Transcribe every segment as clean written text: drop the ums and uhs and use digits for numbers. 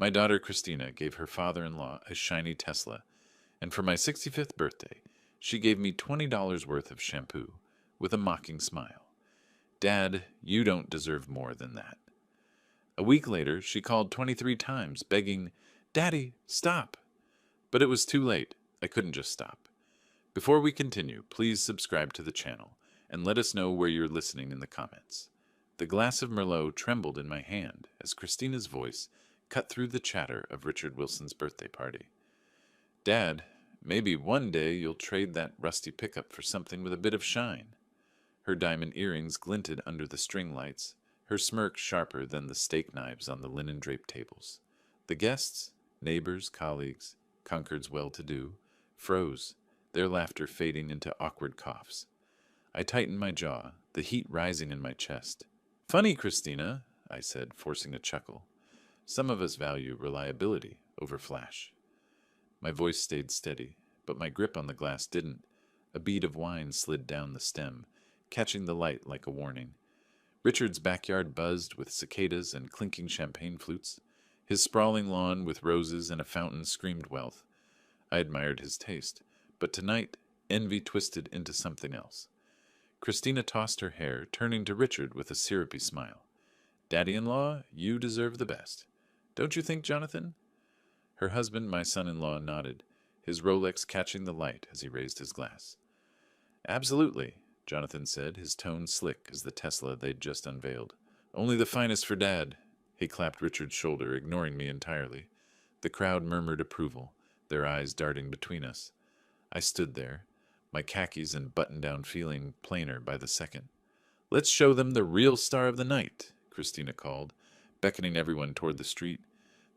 My daughter Christina gave her father-in-law a shiny Tesla, and for my 65th birthday, she gave me $20 worth of shampoo, with a mocking smile. Dad, you don't deserve more than that. A week later, she called 23 times, begging, Daddy, stop! But it was too late. I couldn't just stop. Before we continue, please subscribe to the channel, and let us know where you're listening in the comments. The glass of Merlot trembled in my hand as Christina's voice cut through the chatter of Richard Wilson's birthday party. Dad, maybe one day you'll trade that rusty pickup for something with a bit of shine. Her diamond earrings glinted under the string lights, her smirk sharper than the steak knives on the linen-draped tables. The guests, neighbors, colleagues, Concord's well-to-do, froze, their laughter fading into awkward coughs. I tightened my jaw, the heat rising in my chest. Funny, Christina, I said, forcing a chuckle. Some of us value reliability over flash. My voice stayed steady, but my grip on the glass didn't. A bead of wine slid down the stem, catching the light like a warning. Richard's backyard buzzed with cicadas and clinking champagne flutes. His sprawling lawn with roses and a fountain screamed wealth. I admired his taste, but tonight envy twisted into something else. Christina tossed her hair, turning to Richard with a syrupy smile. Daddy-in-law, you deserve the best. Don't you think, Jonathan? Her husband, my son-in-law, nodded, his Rolex catching the light as he raised his glass. Absolutely, Jonathan said, his tone slick as the Tesla they'd just unveiled. Only the finest for Dad. He clapped Richard's shoulder, ignoring me entirely. The crowd murmured approval, their eyes darting between us. I stood there, my khakis and button-down feeling plainer by the second. Let's show them the real star of the night, Christina called, beckoning everyone toward the street.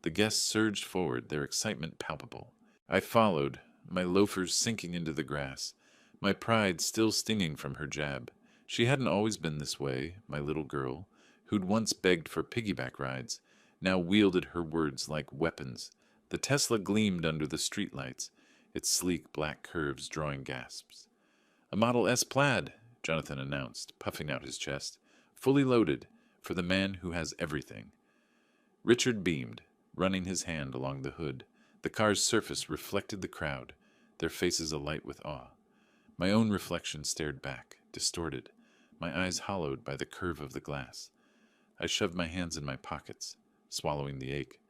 The guests surged forward, their excitement palpable. I followed, my loafers sinking into the grass, my pride still stinging from her jab. She hadn't always been this way, my little girl, who'd once begged for piggyback rides, now wielded her words like weapons. The Tesla gleamed under the streetlights, its sleek black curves drawing gasps. A Model S Plaid, Jonathan announced, puffing out his chest, fully loaded, for the man who has everything. Richard beamed, running his hand along the hood. The car's surface reflected the crowd, their faces alight with awe. My own reflection stared back, distorted, my eyes hollowed by the curve of the glass. I shoved my hands in my pockets, swallowing the ache.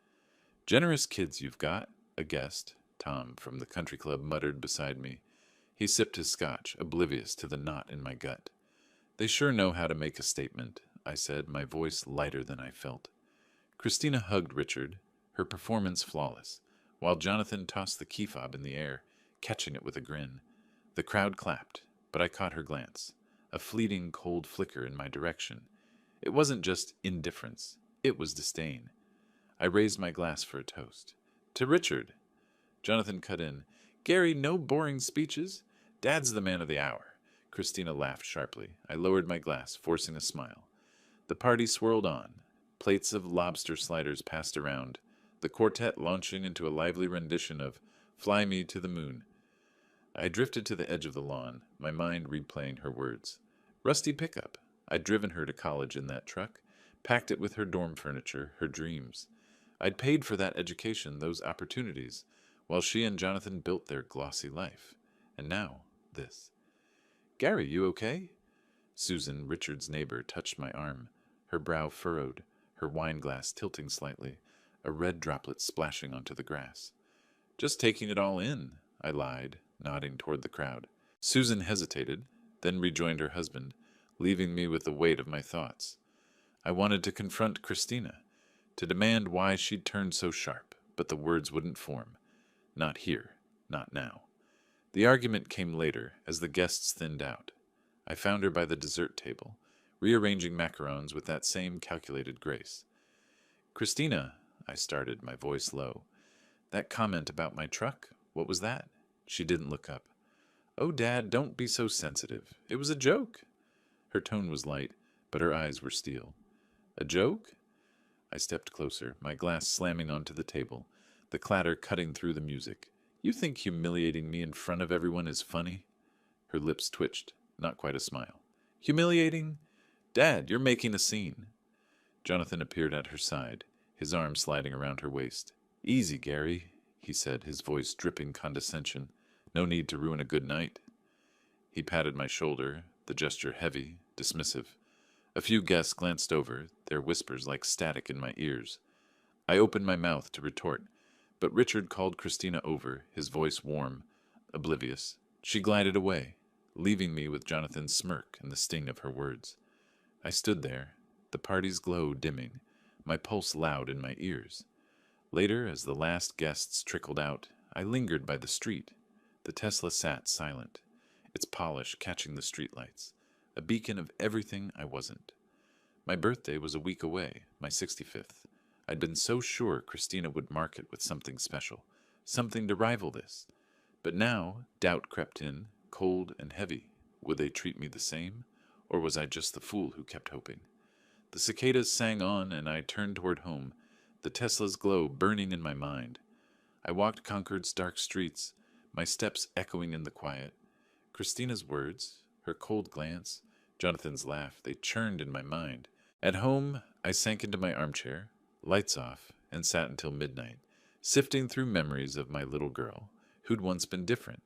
Generous kids you've got, a guest, Tom from the country club muttered beside me. He sipped his scotch, oblivious to the knot in my gut. They sure know how to make a statement, I said, my voice lighter than I felt. Christina hugged Richard, her performance flawless, while Jonathan tossed the key fob in the air, catching it with a grin. The crowd clapped, but I caught her glance, a fleeting cold flicker in my direction. It wasn't just indifference, it was disdain. I raised my glass for a toast. To Richard. Jonathan cut in. Gary, no boring speeches. Dad's the man of the hour. Christina laughed sharply. I lowered my glass, forcing a smile. The party swirled on. Plates of lobster sliders passed around, the quartet launching into a lively rendition of Fly Me to the Moon. I drifted to the edge of the lawn, my mind replaying her words. Rusty pickup. I'd driven her to college in that truck, packed it with her dorm furniture, her dreams. I'd paid for that education, those opportunities, while she and Jonathan built their glossy life. And now, this. Gary, you okay? Susan, Richard's neighbor, touched my arm, her brow furrowed, her wine glass tilting slightly, a red droplet splashing onto the grass. Just taking it all in, I lied, nodding toward the crowd. Susan hesitated, then rejoined her husband, leaving me with the weight of my thoughts. I wanted to confront Christina, to demand why she'd turned so sharp, but the words wouldn't form. Not here, not now. The argument came later, as the guests thinned out. I found her by the dessert table, rearranging macarons with that same calculated grace. Christina, I started, my voice low. That comment about my truck, what was that? She didn't look up. Oh, Dad, don't be so sensitive. It was a joke. Her tone was light, but her eyes were steel. A joke? I stepped closer, my glass slamming onto the table, the clatter cutting through the music. You think humiliating me in front of everyone is funny? Her lips twitched, not quite a smile. Humiliating? Dad, you're making a scene. Jonathan appeared at her side, his arm sliding around her waist. "Easy, Gary," he said, his voice dripping condescension. "No need to ruin a good night." He patted my shoulder, the gesture heavy, dismissive. A few guests glanced over, their whispers like static in my ears. I opened my mouth to retort, but Richard called Christina over, his voice warm, oblivious. She glided away, leaving me with Jonathan's smirk and the sting of her words. I stood there, the party's glow dimming, my pulse loud in my ears. Later, as the last guests trickled out, I lingered by the street. The Tesla sat silent, its polish catching the streetlights, a beacon of everything I wasn't. My birthday was a week away, my 65th. I'd been so sure Christina would mark it with something special, something to rival this. But now doubt crept in, cold and heavy. Would they treat me the same? Or was I just the fool who kept hoping? The cicadas sang on, and I turned toward home, the Tesla's glow burning in my mind. I walked Concord's dark streets, my steps echoing in the quiet. Christina's words, her cold glance, Jonathan's laugh, they churned in my mind. At home, I sank into my armchair, lights off, and sat until midnight, sifting through memories of my little girl, who'd once been different.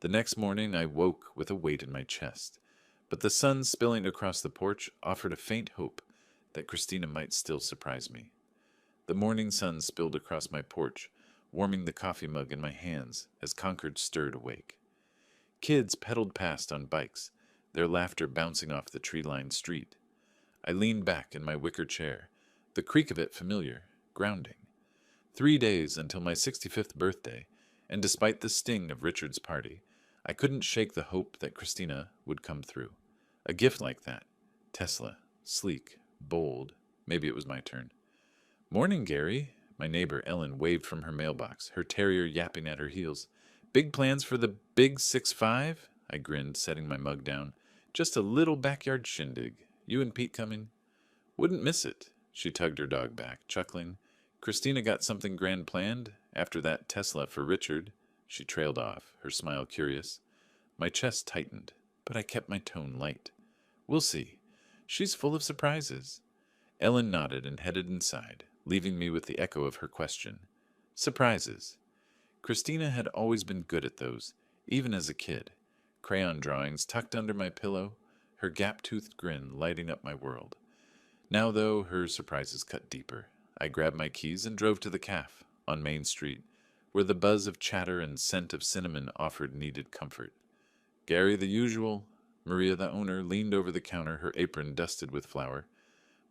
The next morning I woke with a weight in my chest, but the sun spilling across the porch offered a faint hope that Christina might still surprise me. The morning sun spilled across my porch, warming the coffee mug in my hands as Concord stirred awake. Kids pedaled past on bikes, their laughter bouncing off the tree-lined street. I leaned back in my wicker chair, the creak of it familiar, grounding. 3 days until my 65th birthday, and despite the sting of Richard's party, I couldn't shake the hope that Christina would come through. A gift like that. Tesla, sleek, bold. Maybe it was my turn. "Morning, Gary." My neighbor Ellen waved from her mailbox, her terrier yapping at her heels. "Big plans for the big 6-5?" I grinned, setting my mug down. "Just a little backyard shindig. You and Pete coming?" "Wouldn't miss it." She tugged her dog back, chuckling. "Christina got something grand planned after that Tesla for Richard." She trailed off, her smile curious. My chest tightened, but I kept my tone light. "We'll see. She's full of surprises." Ellen nodded and headed inside, leaving me with the echo of her question. Surprises. Christina had always been good at those, even as a kid. Crayon drawings tucked under my pillow, her gap-toothed grin lighting up my world. Now, though, her surprises cut deeper. I grabbed my keys and drove to the cafe on Main Street, where the buzz of chatter and scent of cinnamon offered needed comfort. Gary, the usual. Maria, the owner, leaned over the counter, her apron dusted with flour.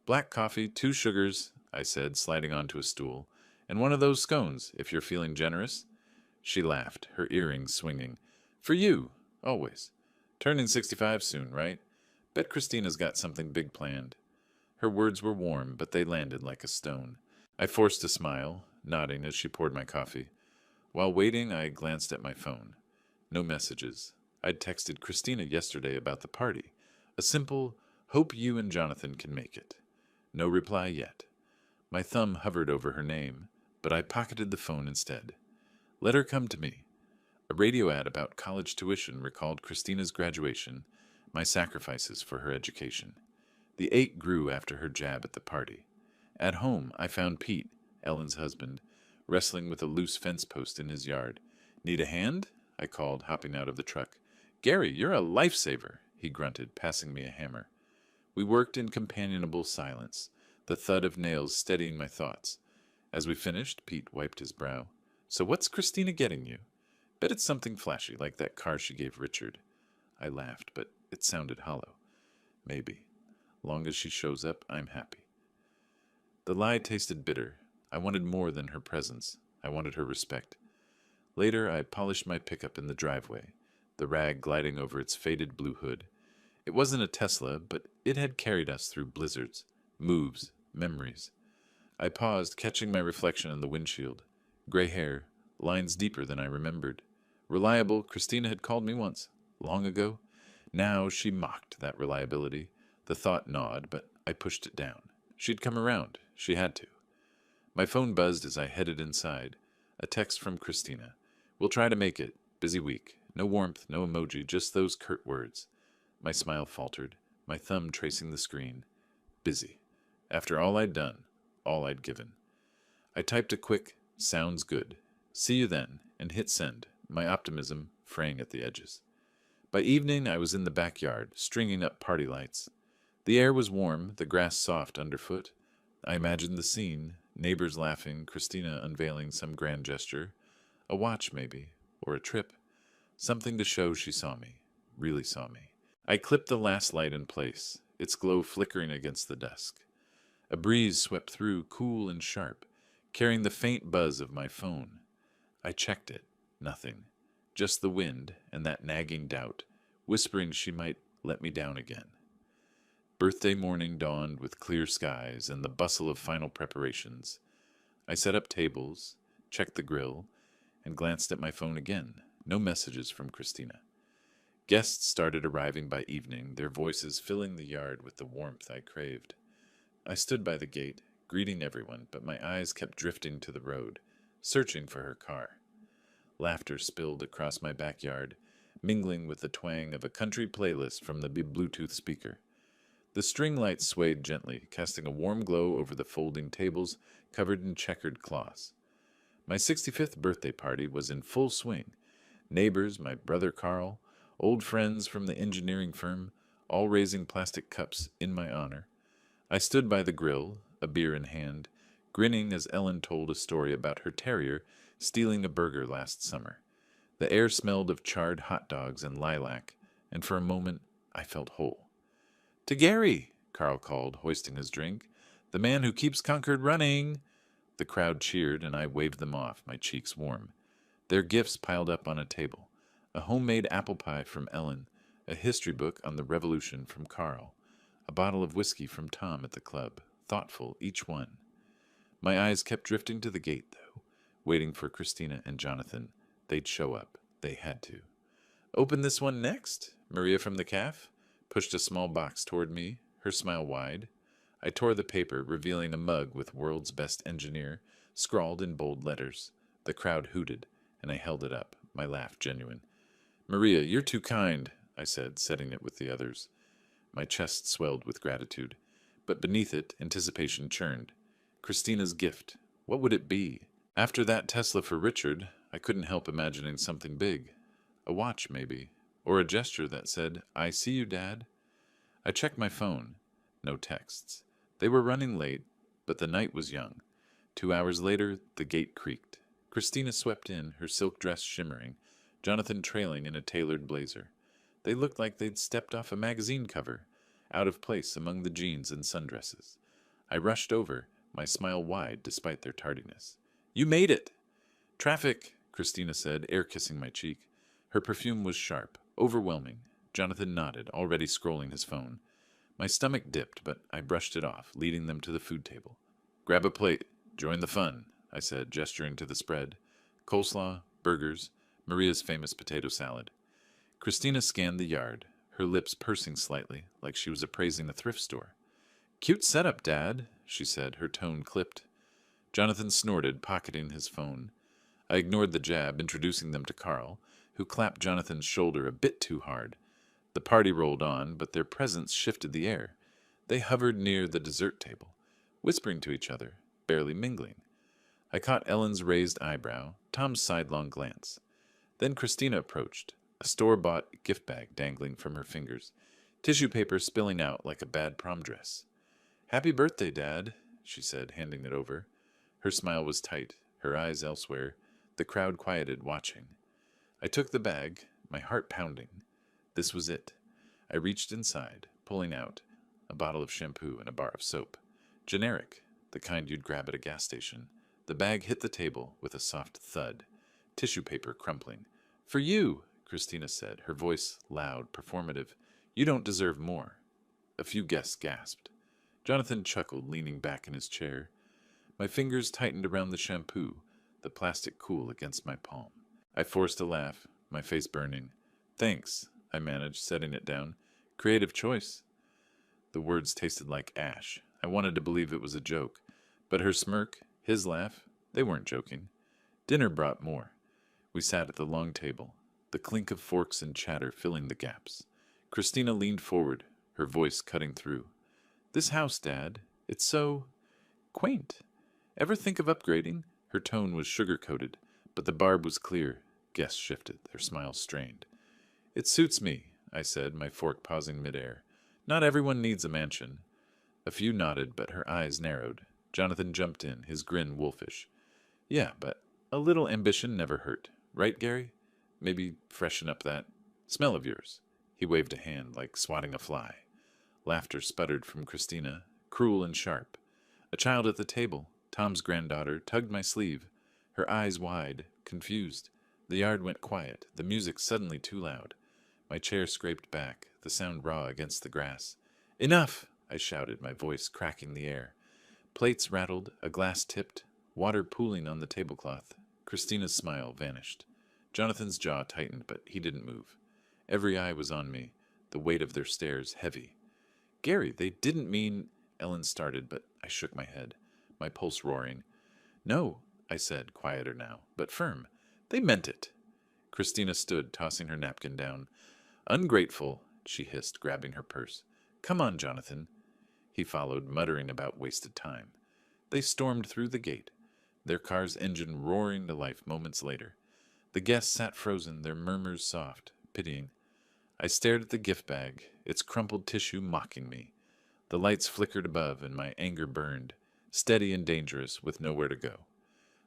"Black coffee, 2 sugars," I said, sliding onto a stool. "And one of those scones, if you're feeling generous." She laughed, her earrings swinging. "For you, always. Turning 65 soon, right? Bet Christina's got something big planned." Her words were warm, but they landed like a stone. I forced a smile, nodding as she poured my coffee. While waiting, I glanced at my phone. No messages. I'd texted Christina yesterday about the party. A simple, "Hope you and Jonathan can make it." No reply yet. My thumb hovered over her name, but I pocketed the phone instead. Let her come to me. A radio ad about college tuition recalled Christina's graduation, my sacrifices for her education. The ache grew after her jab at the party. At home, I found Pete, Ellen's husband, wrestling with a loose fence post in his yard. "Need a hand?" I called, hopping out of the truck. "Gary, you're a lifesaver," he grunted, passing me a hammer. We worked in companionable silence, the thud of nails steadying my thoughts. As we finished, Pete wiped his brow. "So what's Christina getting you?" "Bet it's something flashy, like that car she gave Richard." I laughed, but it sounded hollow. "Maybe. Long as she shows up, I'm happy." The lie tasted bitter. I wanted more than her presence. I wanted her respect. Later, I polished my pickup in the driveway, the rag gliding over its faded blue hood. It wasn't a Tesla, but it had carried us through blizzards, moves, memories. I paused, catching my reflection in the windshield. Gray hair, lines deeper than I remembered. Reliable, Christina had called me once, long ago. Now she mocked that reliability. The thought gnawed, but I pushed it down. She'd come around. She had to. My phone buzzed as I headed inside. A text from Christina. "We'll try to make it. Busy week. No warmth, no emoji, just those curt words." My smile faltered, my thumb tracing the screen. Busy. After all I'd done, all I'd given. I typed a quick, "Sounds good. See you then," and hit send, my optimism fraying at the edges. By evening, I was in the backyard, stringing up party lights. The air was warm, the grass soft underfoot. I imagined the scene, neighbors laughing, Christina unveiling some grand gesture, a watch maybe, or a trip, something to show she saw me, really saw me. I clipped the last light in place, its glow flickering against the dusk. A breeze swept through, cool and sharp, carrying the faint buzz of my phone. I checked it. Nothing. Just the wind and that nagging doubt, whispering she might let me down again. Birthday morning dawned with clear skies and the bustle of final preparations. I set up tables, checked the grill, and glanced at my phone again. No messages from Christina. Guests started arriving by evening, their voices filling the yard with the warmth I craved. I stood by the gate, greeting everyone, but my eyes kept drifting to the road, searching for her car. Laughter spilled across my backyard, mingling with the twang of a country playlist from the Bluetooth speaker. The string lights swayed gently, casting a warm glow over the folding tables covered in checkered cloths. My 65th birthday party was in full swing. Neighbors, my brother Carl, old friends from the engineering firm, all raising plastic cups in my honor. I stood by the grill, a beer in hand, grinning as Ellen told a story about her terrier stealing a burger last summer. The air smelled of charred hot dogs and lilac, and for a moment I felt whole. "To Gary," Carl called, hoisting his drink. "The man who keeps Concord running." The crowd cheered, and I waved them off, my cheeks warm. Their gifts piled up on a table. A homemade apple pie from Ellen, a history book on the Revolution from Carl, a bottle of whiskey from Tom at the club, thoughtful, each one. My eyes kept drifting to the gate, though, waiting for Christina and Jonathan. They'd show up. They had to. "Open this one next," Maria from the caf pushed a small box toward me, her smile wide. I tore the paper, revealing a mug with "World's Best Engineer" scrawled in bold letters. The crowd hooted, and I held it up, my laugh genuine. "Maria, you're too kind," I said, setting it with the others. My chest swelled with gratitude, but beneath it, anticipation churned. Christina's gift. What would it be? After that Tesla for Richard, I couldn't help imagining something big. A watch, maybe. Or a gesture that said, "I see you, Dad." I checked my phone. No texts. They were running late, but the night was young. 2 hours later, the gate creaked. Christina swept in, her silk dress shimmering, Jonathan trailing in a tailored blazer. They looked like they'd stepped off a magazine cover, out of place among the jeans and sundresses. I rushed over, my smile wide despite their tardiness. "You made it!" "Traffic," Christina said, air-kissing my cheek. Her perfume was sharp, overwhelming. Jonathan nodded, already scrolling his phone. My stomach dipped, but I brushed it off, leading them to the food table. "Grab a plate. Join the fun," I said, gesturing to the spread. Coleslaw, burgers, Maria's famous potato salad. Christina scanned the yard, her lips pursing slightly, like she was appraising a thrift store. "Cute setup, Dad," she said, her tone clipped. Jonathan snorted, pocketing his phone. I ignored the jab, introducing them to Carl, who clapped Jonathan's shoulder a bit too hard. The party rolled on, but their presence shifted the air. They hovered near the dessert table, whispering to each other, barely mingling. I caught Ellen's raised eyebrow, Tom's sidelong glance. Then Christina approached, a store-bought gift bag dangling from her fingers, tissue paper spilling out like a bad prom dress. "Happy birthday, Dad," she said, handing it over. Her smile was tight, her eyes elsewhere. The crowd quieted, watching. I took the bag, my heart pounding. This was it. I reached inside, pulling out a bottle of shampoo and a bar of soap. Generic, the kind you'd grab at a gas station. The bag hit the table with a soft thud, tissue paper crumpling. "For you," Christina said, her voice loud, performative. "You don't deserve more." A few guests gasped. Jonathan chuckled, leaning back in his chair. My fingers tightened around the shampoo, the plastic cool against my palm. I forced a laugh, my face burning. "Thanks," I managed, setting it down. "Creative choice." The words tasted like ash. I wanted to believe it was a joke. But her smirk, his laugh, they weren't joking. Dinner brought more. We sat at the long table, the clink of forks and chatter filling the gaps. Christina leaned forward, her voice cutting through. "This house, Dad, it's so quaint. Ever think of upgrading? Her tone was sugar-coated, but the barb was clear. Guests shifted, their smiles strained. It suits me, I said, my fork pausing midair. Not everyone needs a mansion. A few nodded, but her eyes narrowed. Jonathan jumped in, his grin wolfish. Yeah, but a little ambition never hurt. Right, Gary? Maybe freshen up that smell of yours. He waved a hand like swatting a fly. Laughter sputtered from Christina, cruel and sharp. A child at the table, Tom's granddaughter, tugged my sleeve, her eyes wide, confused. The yard went quiet, the music suddenly too loud. My chair scraped back, the sound raw against the grass. Enough! I shouted, my voice cracking the air. Plates rattled, a glass tipped, water pooling on the tablecloth. Christina's smile vanished. Jonathan's jaw tightened, but he didn't move. Every eye was on me, the weight of their stares heavy. Gary, they didn't mean... Ellen started, but I shook my head, my pulse roaring. No, I said, quieter now, but firm. They meant it. Christina stood, tossing her napkin down. Ungrateful, she hissed, grabbing her purse. Come on, Jonathan. He followed, muttering about wasted time. They stormed through the gate, their car's engine roaring to life moments later. The guests sat frozen, their murmurs soft, pitying. I stared at the gift bag, its crumpled tissue mocking me. The lights flickered above, and my anger burned, steady and dangerous, with nowhere to go.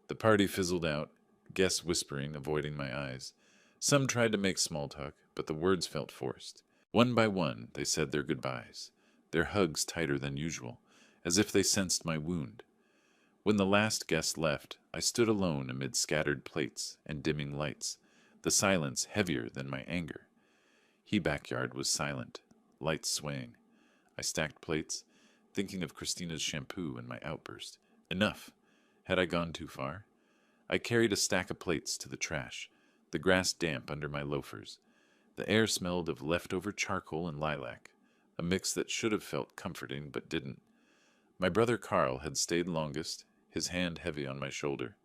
The party fizzled out, guests whispering, avoiding my eyes. Some tried to make small talk, but the words felt forced. One by one, they said their goodbyes, their hugs tighter than usual, as if they sensed my wound. When the last guest left, I stood alone amid scattered plates and dimming lights, the silence heavier than my anger. He backyard was silent, lights swaying. I stacked plates, thinking of Christina's shampoo and my outburst. Enough. Had I gone too far? I carried a stack of plates to the trash, the grass damp under my loafers. The air smelled of leftover charcoal and lilac, a mix that should have felt comforting but didn't. My brother Carl had stayed longest, his hand heavy on my shoulder.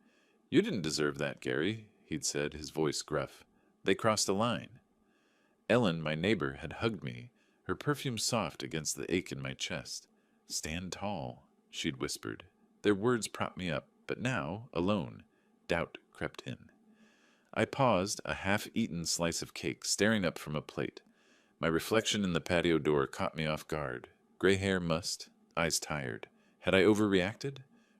You didn't deserve that, Gary, he'd said, his voice gruff. They crossed a line. Ellen, my neighbor, had hugged me, her perfume soft against the ache in my chest. Stand tall, she'd whispered. Their words propped me up, but now, alone, doubt crept in. I paused, a half-eaten slice of cake, staring up from a plate. My reflection in the patio door caught me off guard. Gray hair mussed, eyes tired. Had I overreacted?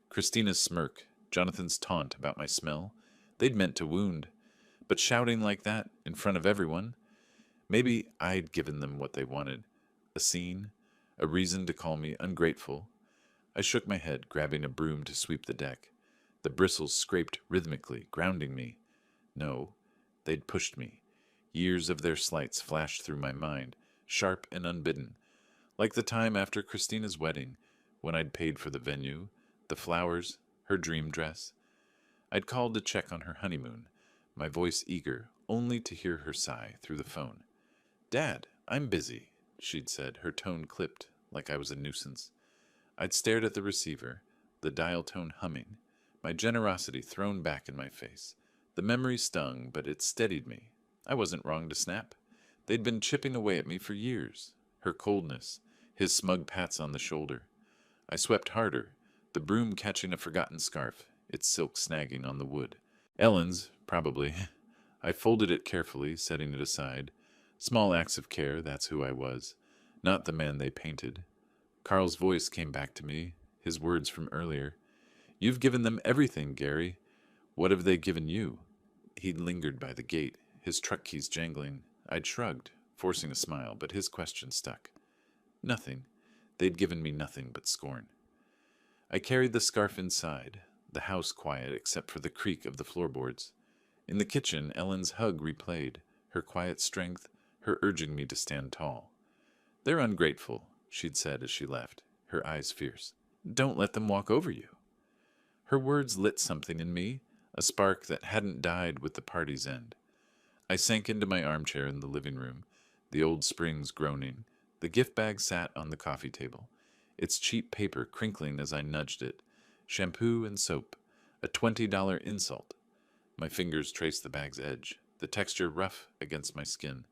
Christina's smirk, Jonathan's taunt about my smell. They'd meant to wound. But shouting like that, in front of everyone? Maybe I'd given them what they wanted. A scene, a reason to call me ungrateful. I shook my head, grabbing a broom to sweep the deck. The bristles scraped rhythmically, grounding me. No, they'd pushed me. Years of their slights flashed through my mind, sharp and unbidden. Like the time after Christina's wedding, when I'd paid for the venue, the flowers, her dream dress. I'd called to check on her honeymoon, my voice eager, only to hear her sigh through the phone. Dad, I'm busy, she'd said, her tone clipped, like I was a nuisance. I'd stared at the receiver, the dial tone humming, my generosity thrown back in my face. The memory stung, but it steadied me. I wasn't wrong to snap. They'd been chipping away at me for years. Her coldness, his smug pats on the shoulder. I swept harder, the broom catching a forgotten scarf, its silk snagging on the wood. Ellen's, probably. I folded it carefully, setting it aside. Small acts of care, that's who I was. Not the man they painted. Carl's voice came back to me, his words from earlier. You've given them everything, Gary. What have they given you? He'd lingered by the gate, his truck keys jangling. I'd shrugged, forcing a smile, but his question stuck. Nothing. They'd given me nothing but scorn. I carried the scarf inside, the house quiet except for the creak of the floorboards. In the kitchen, Ellen's hug replayed, her quiet strength, her urging me to stand tall. They're ungrateful, she'd said as she left, her eyes fierce. Don't let them walk over you. Her words lit something in me, a spark that hadn't died with the party's end. I sank into my armchair in the living room, the old springs groaning. The gift bag sat on the coffee table, its cheap paper crinkling as I nudged it. Shampoo and soap, a $20 insult. My fingers traced the bag's edge, the texture rough against my skin.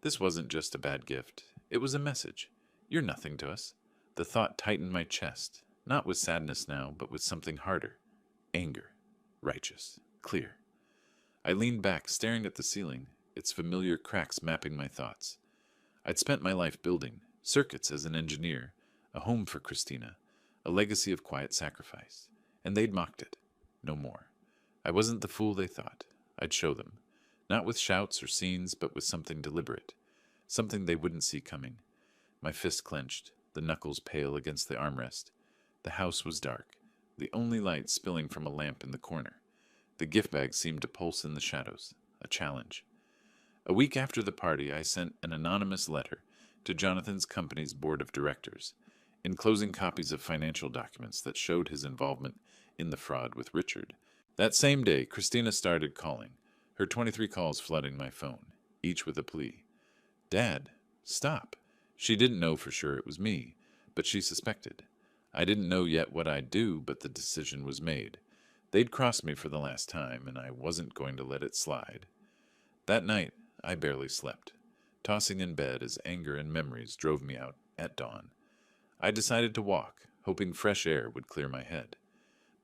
This wasn't just a bad gift. It was a message. You're nothing to us. The thought tightened my chest. Not with sadness now, but with something harder. Anger. Righteous. Clear. I leaned back, staring at the ceiling, its familiar cracks mapping my thoughts. I'd spent my life building circuits as an engineer, a home for Christina, a legacy of quiet sacrifice. And they'd mocked it. No more. I wasn't the fool they thought. I'd show them. Not with shouts or scenes, but with something deliberate. Something they wouldn't see coming. My fist clenched, the knuckles pale against the armrest. The house was dark, the only light spilling from a lamp in the corner. The gift bag seemed to pulse in the shadows, a challenge. A week after the party, I sent an anonymous letter to Jonathan's company's board of directors, enclosing copies of financial documents that showed his involvement in the fraud with Richard. That same day, Christina started calling, her 23 calls flooding my phone, each with a plea. Dad, stop. She didn't know for sure it was me, but she suspected. I didn't know yet what I'd do, but the decision was made. They'd crossed me for the last time, and I wasn't going to let it slide. That night, I barely slept, tossing in bed as anger and memories drove me out at dawn. I decided to walk, hoping fresh air would clear my head.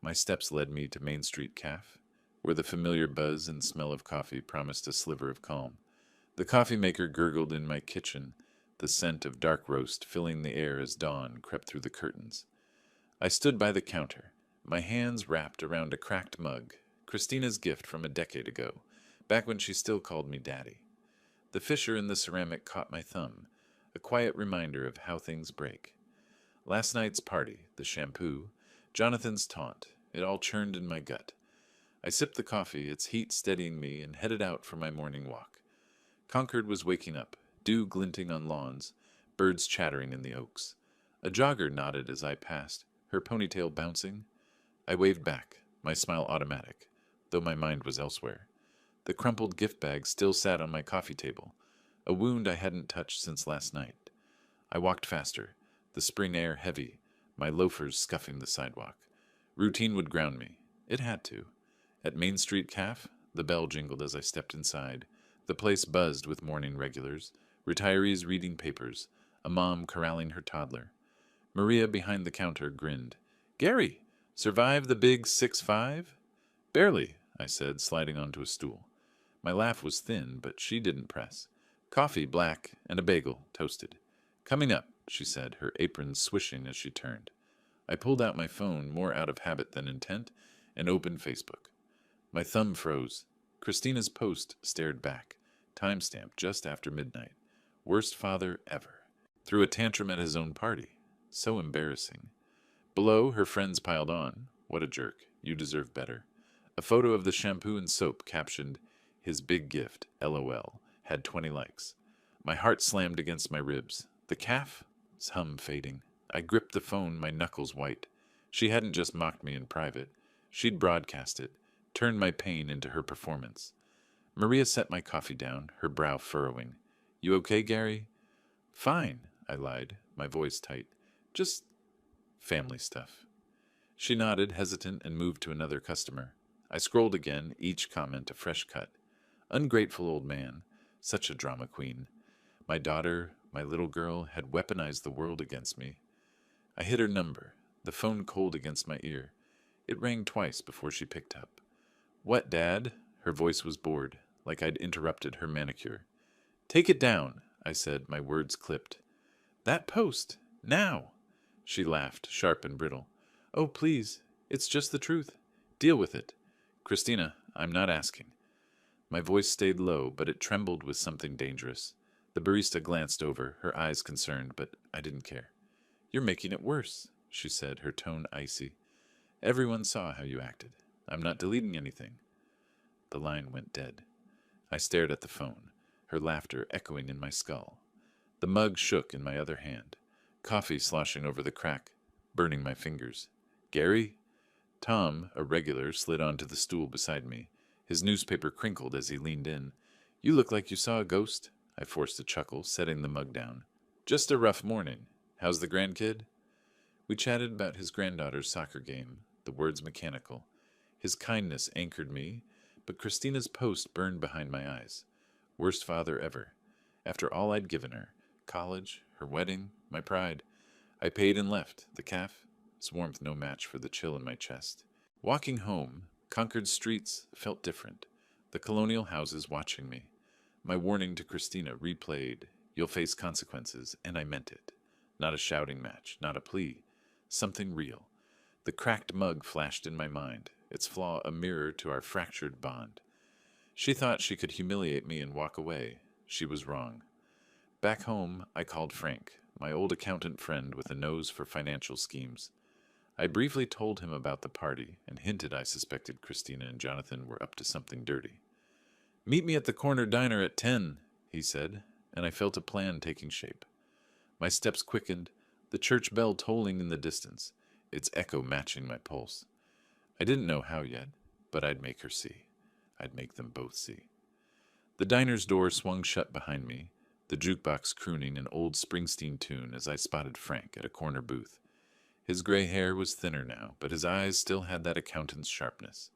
My steps led me to Main Street Cafe, where the familiar buzz and smell of coffee promised a sliver of calm. The coffee maker gurgled in my kitchen, the scent of dark roast filling the air as dawn crept through the curtains. I stood by the counter, my hands wrapped around a cracked mug, Christina's gift from a decade ago, back when she still called me Daddy. The fissure in the ceramic caught my thumb, a quiet reminder of how things break. Last night's party, the shampoo, Jonathan's taunt, it all churned in my gut. I sipped the coffee, its heat steadying me, and headed out for my morning walk. Concord was waking up, dew glinting on lawns, birds chattering in the oaks. A jogger nodded as I passed, her ponytail bouncing. I waved back, my smile automatic, though my mind was elsewhere. The crumpled gift bag still sat on my coffee table, a wound I hadn't touched since last night. I walked faster, the spring air heavy, my loafers scuffing the sidewalk. Routine would ground me. It had to. At Main Street Cafe, the bell jingled as I stepped inside. The place buzzed with morning regulars, retirees reading papers, a mom corralling her toddler. Maria behind the counter grinned. Gary, survive the big 6'5"? Barely, I said, sliding onto a stool. My laugh was thin, but she didn't press. Coffee, black, and a bagel, toasted. Coming up, she said, her apron swishing as she turned. I pulled out my phone, more out of habit than intent, and opened Facebook. My thumb froze. Christina's post stared back, timestamp just after midnight. Worst father ever. Threw a tantrum at his own party. So embarrassing. Below, her friends piled on. What a jerk. You deserve better. A photo of the shampoo and soap captioned, His big gift, LOL, had 20 likes. My heart slammed against my ribs. The calf's hum fading. I gripped the phone, my knuckles white. She hadn't just mocked me in private. She'd broadcast it, turned my pain into her performance. Maria set my coffee down, her brow furrowing. You okay, Gary? Fine, I lied, my voice tight. Just family stuff. She nodded, hesitant, and moved to another customer. I scrolled again, each comment a fresh cut. Ungrateful old man, such a drama queen. My daughter, my little girl, had weaponized the world against me. I hit her number, the phone cold against my ear. It rang twice before she picked up. What, Dad? Her voice was bored, like I'd interrupted her manicure. Take it down, I said, my words clipped. That post, now! She laughed, sharp and brittle. Oh, please, it's just the truth. Deal with it. Christina, I'm not asking. My voice stayed low, but it trembled with something dangerous. The barista glanced over, her eyes concerned, but I didn't care. You're making it worse, she said, her tone icy. Everyone saw how you acted. I'm not deleting anything. The line went dead. I stared at the phone, her laughter echoing in my skull. The mug shook in my other hand, coffee sloshing over the crack, burning my fingers. Gary? Tom, a regular, slid onto the stool beside me. His newspaper crinkled as he leaned in. You look like you saw a ghost, I forced a chuckle, setting the mug down. Just a rough morning. How's the grandkid? We chatted about his granddaughter's soccer game, the words mechanical. His kindness anchored me, but Christina's post burned behind my eyes. Worst father ever. After all I'd given her, college, her wedding, my pride. I paid and left, the calf, its warmth no match for the chill in my chest. Walking home, Concord's streets felt different, the colonial houses watching me. My warning to Christina replayed, "You'll face consequences," and I meant it. Not a shouting match, not a plea. Something real. The cracked mug flashed in my mind, its flaw a mirror to our fractured bond. She thought she could humiliate me and walk away. She was wrong. Back home, I called Frank, my old accountant friend with a nose for financial schemes. I briefly told him about the party and hinted I suspected Christina and Jonathan were up to something dirty. "Meet me at the corner diner at 10, he said, and I felt a plan taking shape. My steps quickened, the church bell tolling in the distance, its echo matching my pulse. I didn't know how yet, but I'd make her see. I'd make them both see. The diner's door swung shut behind me, the jukebox crooning an old Springsteen tune as I spotted Frank at a corner booth. His gray hair was thinner now, but his eyes still had that accountant's sharpness.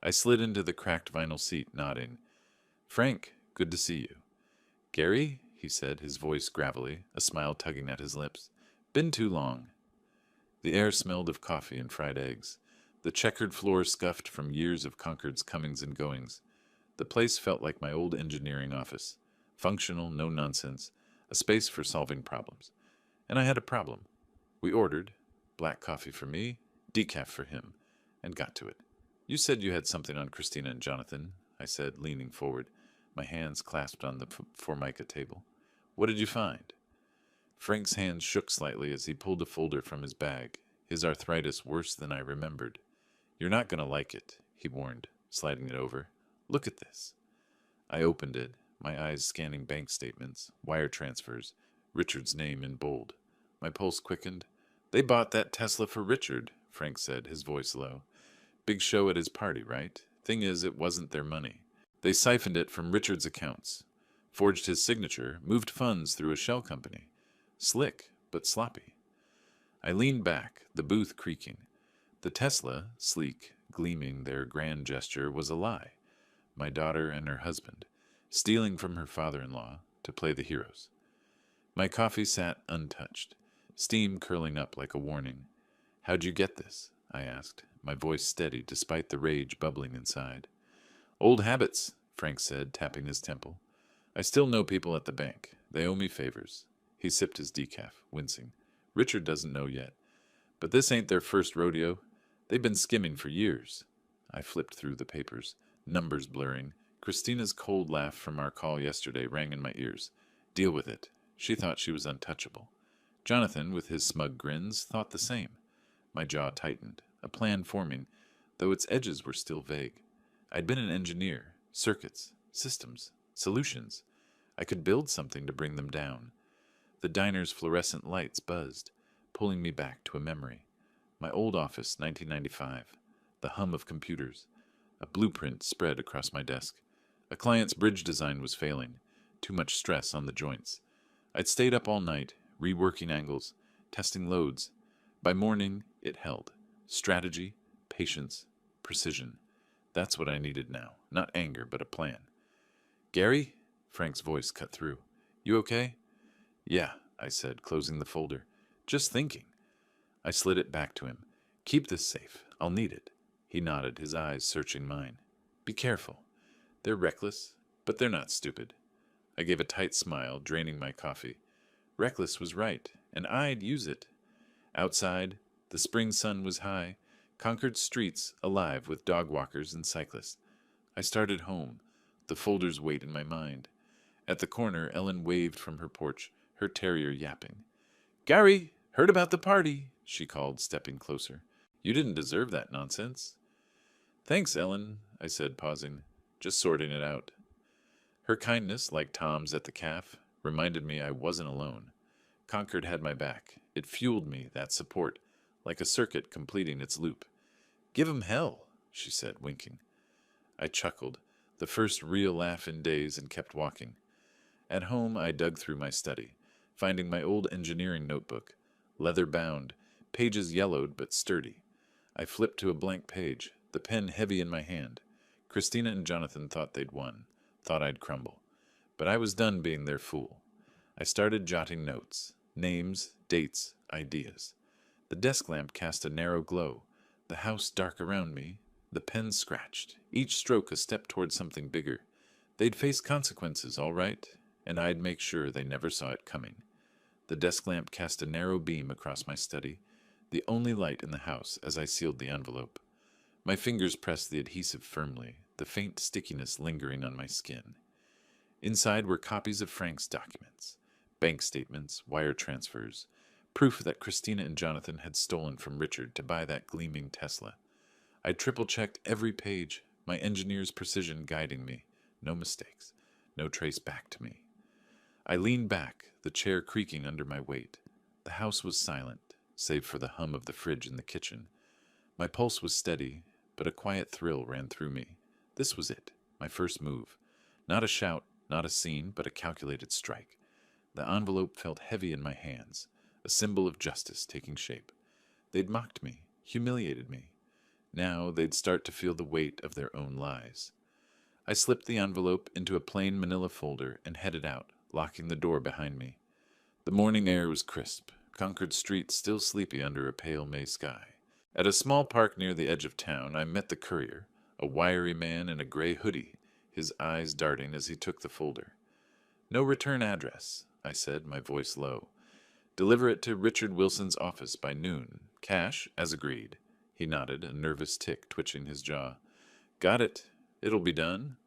I slid into the cracked vinyl seat, nodding. "Frank, good to see you." "Gary?" he said, his voice gravelly, a smile tugging at his lips. "Been too long." The air smelled of coffee and fried eggs. The checkered floor scuffed from years of Concord's comings and goings. The place felt like my old engineering office. Functional, no nonsense, a space for solving problems. And I had a problem. We ordered, black coffee for me, decaf for him, and got to it. "You said you had something on Christina and Jonathan," I said, leaning forward, my hands clasped on the Formica table. "What did you find?" Frank's hands shook slightly as he pulled a folder from his bag, his arthritis worse than I remembered. "You're not going to like it," he warned, sliding it over. "Look at this." I opened it, my eyes scanning bank statements, wire transfers, Richard's name in bold. My pulse quickened. "They bought that Tesla for Richard," Frank said, his voice low. "Big show at his party, right? Thing is, it wasn't their money. They siphoned it from Richard's accounts, forged his signature, moved funds through a shell company. Slick, but sloppy." I leaned back, the booth creaking. The Tesla, sleek, gleaming, their grand gesture, was a lie. My daughter and her husband, stealing from her father-in-law to play the heroes. My coffee sat untouched, steam curling up like a warning. "How'd you get this?" I asked, my voice steady despite the rage bubbling inside. "Old habits," Frank said, tapping his temple. "I still know people at the bank. They owe me favors." He sipped his decaf, wincing. "Richard doesn't know yet. But this ain't their first rodeo. They've been skimming for years." I flipped through the papers, numbers blurring. Christina's cold laugh from our call yesterday rang in my ears. Deal with it. She thought she was untouchable. Jonathan, with his smug grins, thought the same. My jaw tightened, a plan forming, though its edges were still vague. I'd been an engineer, circuits, systems, solutions. I could build something to bring them down. The diner's fluorescent lights buzzed, pulling me back to a memory. My old office, 1995. The hum of computers. A blueprint spread across my desk. A client's bridge design was failing. Too much stress on the joints. I'd stayed up all night, reworking angles, testing loads. By morning, it held. Strategy, patience, precision. That's what I needed now. Not anger, but a plan. "Gary?" Frank's voice cut through. "You okay?" "Yeah," I said, closing the folder. "Just thinking." I slid it back to him. "Keep this safe. I'll need it." He nodded, his eyes searching mine. "Be careful. They're reckless, but they're not stupid." I gave a tight smile, draining my coffee. Reckless was right, and I'd use it. Outside, the spring sun was high, Concord's streets alive with dog walkers and cyclists. I started home, the folder's weight in my mind. At the corner, Ellen waved from her porch, her terrier yapping. "Gary, heard about the party," she called, stepping closer. "You didn't deserve that nonsense." "Thanks, Ellen," I said, pausing, just sorting it out. Her kindness, like Tom's at the calf, reminded me I wasn't alone. Concord had my back. It fueled me, that support, like a circuit completing its loop. "Give 'em hell," she said, winking. I chuckled, the first real laugh in days, and kept walking. At home, I dug through my study, finding my old engineering notebook, leather-bound, pages yellowed but sturdy. I flipped to a blank page, the pen heavy in my hand. Christina and Jonathan thought they'd won, thought I'd crumble. But I was done being their fool. I started jotting notes, names, dates, ideas. The desk lamp cast a narrow glow, the house dark around me, the pen scratched, each stroke a step toward something bigger. They'd face consequences, all right, and I'd make sure they never saw it coming. The desk lamp cast a narrow beam across my study, the only light in the house as I sealed the envelope. My fingers pressed the adhesive firmly, the faint stickiness lingering on my skin. Inside were copies of Frank's documents, bank statements, wire transfers, proof that Christina and Jonathan had stolen from Richard to buy that gleaming Tesla. I triple-checked every page, my engineer's precision guiding me. No mistakes, no trace back to me. I leaned back, the chair creaking under my weight. The house was silent, save for the hum of the fridge in the kitchen. My pulse was steady, but a quiet thrill ran through me. This was it, my first move. Not a shout, not a scene, but a calculated strike. The envelope felt heavy in my hands, a symbol of justice taking shape. They'd mocked me, humiliated me. Now they'd start to feel the weight of their own lies. I slipped the envelope into a plain manila folder and headed out, locking the door behind me. The morning air was crisp, Concord Street still sleepy under a pale May sky. At a small park near the edge of town, I met the courier, a wiry man in a gray hoodie, his eyes darting as he took the folder. "No return address," I said, my voice low. "Deliver it to Richard Wilson's office by noon. Cash, as agreed." He nodded, a nervous tick twitching his jaw. "Got it. It'll be done."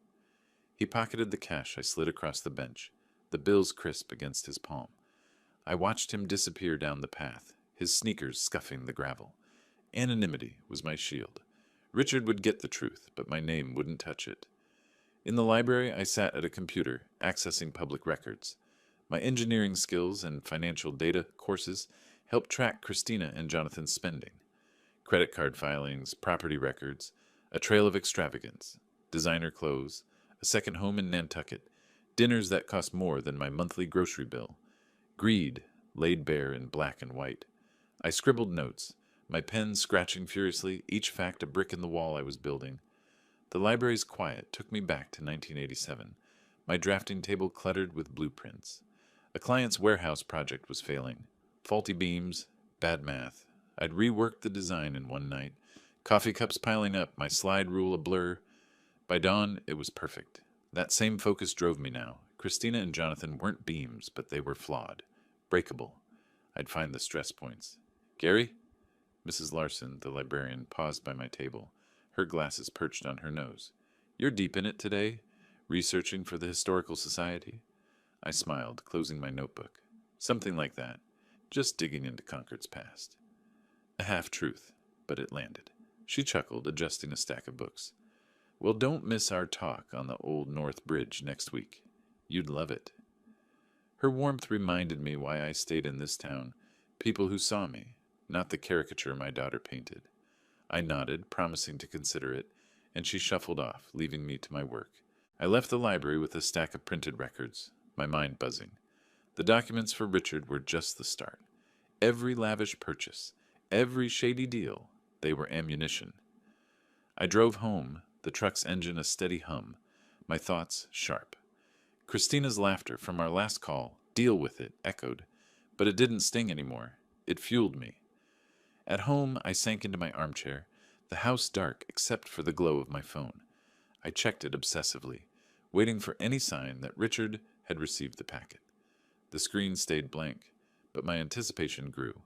He pocketed the cash I slid across the bench, the bills crisp against his palm. I watched him disappear down the path, his sneakers scuffing the gravel. Anonymity was my shield. Richard would get the truth, but my name wouldn't touch it. In the library, I sat at a computer, accessing public records. My engineering skills and financial data courses helped track Christina and Jonathan's spending. Credit card filings, property records, a trail of extravagance, designer clothes, a second home in Nantucket, dinners that cost more than my monthly grocery bill. Greed laid bare in black and white. I scribbled notes, my pen scratching furiously, each fact a brick in the wall I was building. The library's quiet took me back to 1987, my drafting table cluttered with blueprints. A client's warehouse project was failing. Faulty beams, bad math. I'd reworked the design in one night, coffee cups piling up, my slide rule a blur. By dawn, it was perfect. That same focus drove me now. Christina and Jonathan weren't beams, but they were flawed, breakable. I'd find the stress points. "Gary?" Mrs. Larson, the librarian, paused by my table, her glasses perched on her nose. "You're deep in it today, researching for the Historical Society?" I smiled, closing my notebook. "Something like that. Just digging into Concord's past." A half-truth, but it landed. She chuckled, adjusting a stack of books. "Well, don't miss our talk on the Old North Bridge next week. You'd love it." Her warmth reminded me why I stayed in this town, people who saw me, not the caricature my daughter painted. I nodded, promising to consider it, and she shuffled off, leaving me to my work. I left the library with a stack of printed records, my mind buzzing. The documents for Richard were just the start. Every lavish purchase, every shady deal, they were ammunition. I drove home, the truck's engine a steady hum, my thoughts sharp. Christina's laughter from our last call, "Deal with it," echoed, but it didn't sting anymore. It fueled me. At home, I sank into my armchair, the house dark except for the glow of my phone. I checked it obsessively, waiting for any sign that Richard had received the packet. The screen stayed blank, but my anticipation grew,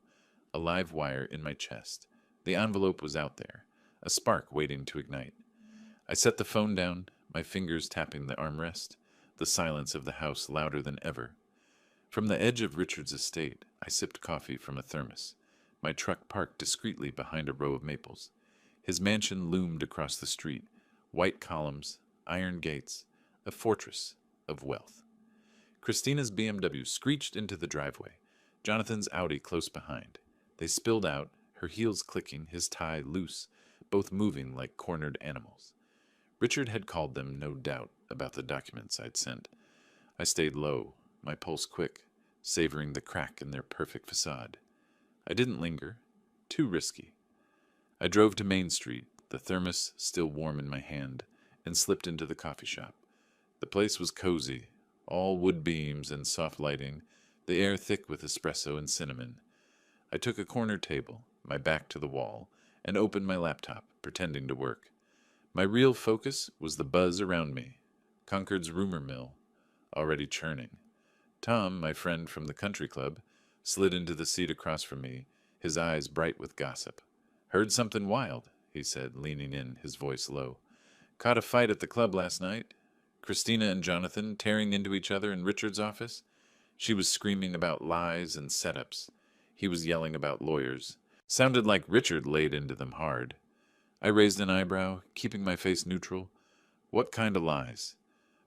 a live wire in my chest. The envelope was out there, a spark waiting to ignite. I set the phone down, my fingers tapping the armrest, the silence of the house louder than ever. From the edge of Richard's estate, I sipped coffee from a thermos, my truck parked discreetly behind a row of maples. His mansion loomed across the street, white columns, iron gates, a fortress of wealth. Christina's BMW screeched into the driveway, Jonathan's Audi close behind. They spilled out, her heels clicking, his tie loose, both moving like cornered animals. Richard had called them, no doubt, about the documents I'd sent. I stayed low, my pulse quick, savoring the crack in their perfect facade. I didn't linger. Too risky. I drove to Main Street, the thermos still warm in my hand, and slipped into the coffee shop. The place was cozy, all wood beams and soft lighting, the air thick with espresso and cinnamon. I took a corner table, my back to the wall, and opened my laptop, pretending to work. My real focus was the buzz around me. Concord's rumor mill, already churning. Tom, my friend from the country club, slid into the seat across from me, his eyes bright with gossip. "Heard something wild," he said, leaning in, his voice low. "Caught a fight at the club last night. Christina and Jonathan tearing into each other in Richard's office. She was screaming about lies and setups. He was yelling about lawyers. Sounded like Richard laid into them hard." I raised an eyebrow, keeping my face neutral. "What kind of lies?"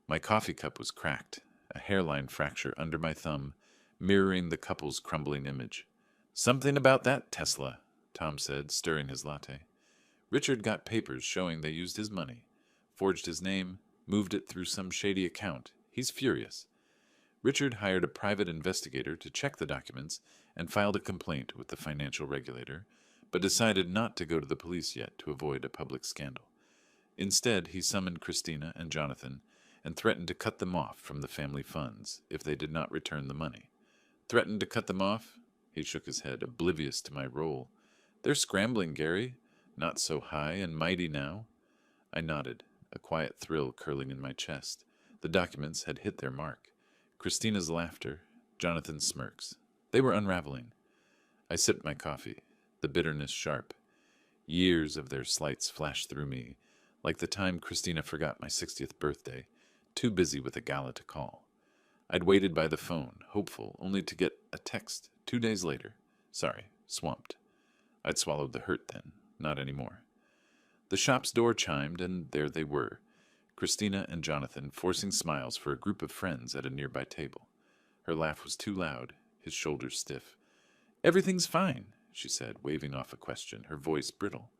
My coffee cup was cracked, a hairline fracture under my thumb, mirroring the couple's crumbling image. "Something about that Tesla," Tom said, stirring his latte. "Richard got papers showing they used his money, forged his name, moved it through some shady account. He's furious. Richard hired a private investigator to check the documents and filed a complaint with the financial regulator, but decided not to go to the police yet to avoid a public scandal. Instead, he summoned Christina and Jonathan and threatened to cut them off from the family funds if they did not return the money. Threatened to cut them off? He shook his head, oblivious to my role. "They're scrambling, Gary. Not so high and mighty now." I nodded, a quiet thrill curling in my chest. The documents had hit their mark. Christina's laughter, Jonathan's smirks. They were unraveling. I sipped my coffee, the bitterness sharp. Years of their slights flashed through me, like the time Christina forgot my 60th birthday, too busy with a gala to call. I'd waited by the phone, hopeful, only to get a text 2 days later. "Sorry, swamped." I'd swallowed the hurt then, not anymore. The shop's door chimed, and there they were, Christina and Jonathan forcing smiles for a group of friends at a nearby table. Her laugh was too loud, his shoulders stiff. "Everything's fine," she said, waving off a question, her voice brittle.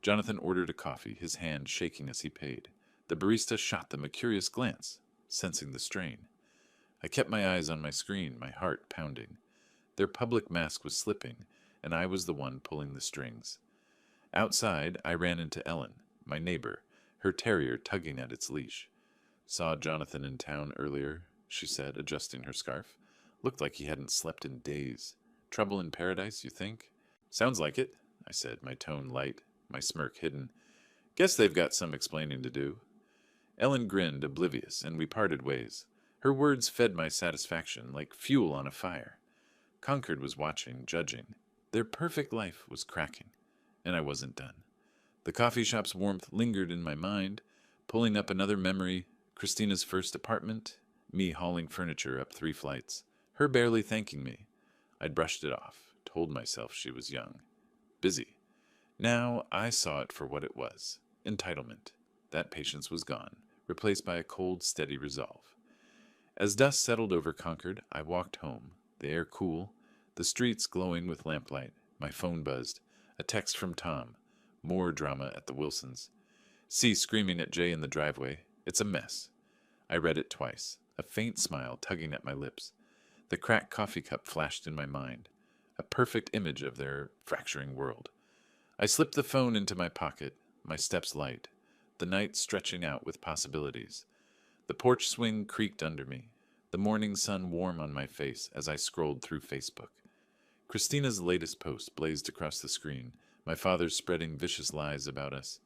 Jonathan ordered a coffee, his hand shaking as he paid. The barista shot them a curious glance, sensing the strain. I kept my eyes on my screen, my heart pounding. Their public mask was slipping, and I was the one pulling the strings. Outside, I ran into Ellen, my neighbor, her terrier tugging at its leash. "Saw Jonathan in town earlier," she said, adjusting her scarf. "Looked like he hadn't slept in days. Trouble in paradise, you think?" "Sounds like it," I said, my tone light, my smirk hidden. "Guess they've got some explaining to do." Ellen grinned, oblivious, and we parted ways. Her words fed my satisfaction like fuel on a fire. Concord was watching, judging. Their perfect life was cracking, and I wasn't done. The coffee shop's warmth lingered in my mind, pulling up another memory, Christina's first apartment, me hauling furniture up 3 flights, her barely thanking me. I'd brushed it off, told myself she was young. Busy. Now I saw it for what it was. Entitlement. That patience was gone, replaced by a cold, steady resolve. As dusk settled over Concord, I walked home, the air cool, the streets glowing with lamplight. My phone buzzed. A text from Tom. More drama at the Wilsons. C screaming at Jay in the driveway. It's a mess. I read it twice, a faint smile tugging at my lips. The cracked coffee cup flashed in my mind, a perfect image of their fracturing world. I slipped the phone into my pocket, my steps light, the night stretching out with possibilities. The porch swing creaked under me, the morning sun warm on my face as I scrolled through Facebook. Christina's latest post blazed across the screen, my father's spreading vicious lies about us.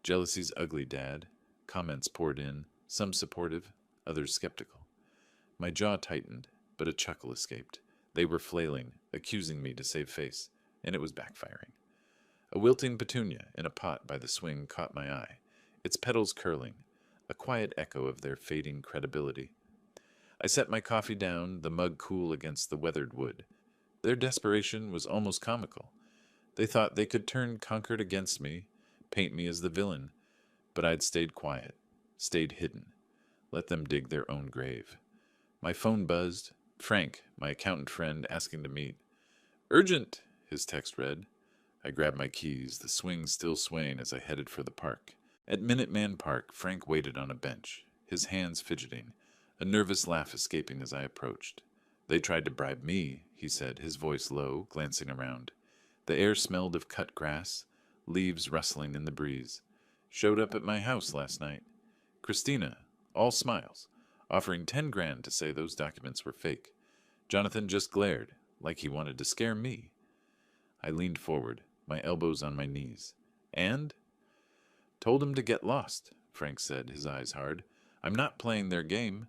Jealousy's ugly, Dad. Comments poured in, some supportive, others skeptical. My jaw tightened, but a chuckle escaped. They were flailing, accusing me to save face, and it was backfiring. A wilting petunia in a pot by the swing caught my eye, its petals curling, a quiet echo of their fading credibility. I set my coffee down, the mug cool against the weathered wood. Their desperation was almost comical. They thought they could turn Concord against me, paint me as the villain, but I'd stayed quiet, stayed hidden, let them dig their own grave. My phone buzzed. Frank, my accountant friend, asking to meet. "Urgent," his text read. I grabbed my keys, the swing still swaying as I headed for the park. At Minuteman Park, Frank waited on a bench, his hands fidgeting, a nervous laugh escaping as I approached. "They tried to bribe me," he said, his voice low, glancing around. The air smelled of cut grass, leaves rustling in the breeze. "Showed up at my house last night. Christina, all smiles, offering 10 grand to say those documents were fake. Jonathan just glared, like he wanted to scare me. I leaned forward, my elbows on my knees. And? Told him to get lost, Frank said, his eyes hard. I'm not playing their game.